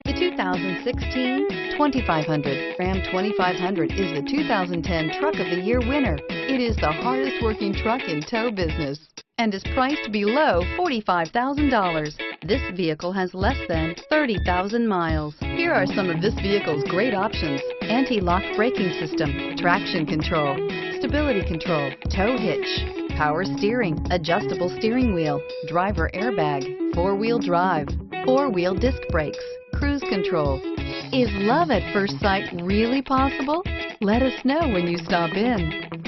The 2016 2500. Ram 2500 is the 2010 Truck of the Year winner. It is the hardest working truck in tow business and is priced below $45,000. This vehicle has less than 30,000 miles. Here are some of this vehicle's great options: anti-lock braking system, traction control, stability control, tow hitch, power steering, adjustable steering wheel, driver airbag, four-wheel drive, four-wheel disc brakes, cruise control. Is love at first sight really possible? Let us know when you stop in.